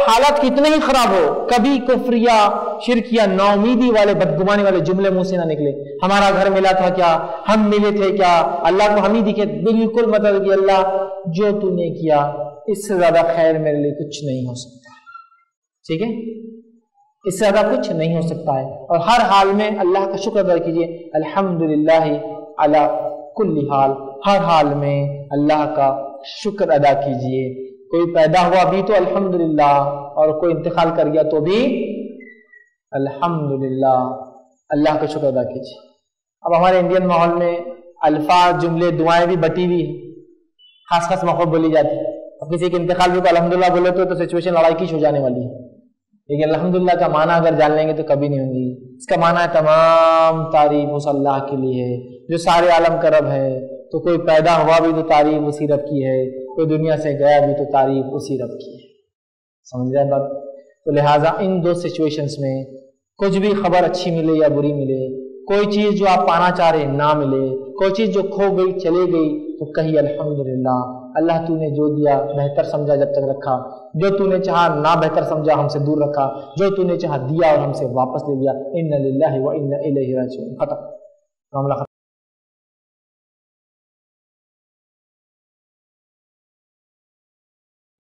हालत कितने ही खराब हो, कभी कुफ्र या शिरक या नाउमीदी वाले बदगुमानी वाले जुमले मुंह से ना निकले। हमारा घर मिला था क्या, हम मिले थे क्या, अल्लाह को हम ही दिखे, बिल्कुल मतलब कि अल्लाह जो तूने किया इससे ज्यादा खैर मेरे लिए कुछ नहीं हो सकता। ठीक है, इससे ज्यादा कुछ नहीं हो सकता है। और हर हाल में अल्लाह का शुक्र अदा कीजिए, अल्हम्दुलिल्लाह अला कुल्ली हाल, हर हाल में अल्लाह का शुक्र अदा कीजिए। कोई पैदा हुआ भी तो अल्हम्दुलिल्लाह, और कोई इंतकाल कर गया तो भी अल्हम्दुलिल्लाह, अल्लाह का शुक्र अदा कीजिए। अब हमारे इंडियन माहौल में अल्फाज, जुमले, दुआएं भी बटी हुई है, खास खास मौक़ों बोली जाती है। अब किसी के इंतकाल भी तो अल्हम्दुलिल्लाह बोले तो सिचुएशन लड़ाई की हो जाने वाली है, लेकिन अल्हम्दुलिल्लाह का माना अगर जान लेंगे तो कभी नहीं होंगी। इसका माना है तमाम तारीफ उस अल्लाह के लिए है जो सारे आलम का रब है। तो कोई पैदा हुआ भी तो तारीफ उसी रब की है, कोई दुनिया से गया भी तो तारीफ उसी रब की है। समझ रहे बात? तो लिहाजा इन दो सिचुएशंस में कुछ भी खबर अच्छी मिले या बुरी मिले, कोई चीज जो आप पाना चाह रहे ना मिले, कोई चीज जो खो गई चले गई, तो कहिए अल्हम्दुलिल्लाह, अल्लाह तूने जो दिया बेहतर समझा जब तक रखा, जो तूने चाहा ना बेहतर समझा हमसे दूर रखा, जो तूने चाहा दिया और हमसे वापस ले लिया। इन्ना लिल्लाहि व इन्ना इलैहि राजिऊन। खत्म मामला खत्म।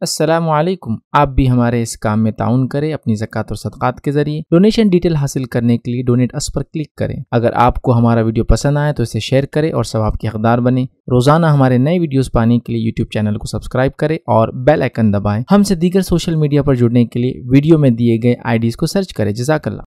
अस्सलामु अलैकुम। आप भी हमारे इस काम में ताउन करें अपनी ज़कात और सदक़ात के ज़रिए। डोनेशन डिटेल हासिल करने के लिए डोनेट अस पर क्लिक करें। अगर आपको हमारा वीडियो पसंद आए तो इसे शेयर करें और सवाब के हकदार बने। रोज़ाना हमारे नए वीडियोस पाने के लिए यूट्यूब चैनल को सब्सक्राइब करें और बेल आइकन दबाएं। हमसे दीगर सोशल मीडिया पर जुड़ने के लिए वीडियो में दिए गए IDs को सर्च करें। जज़ाकल्लाह।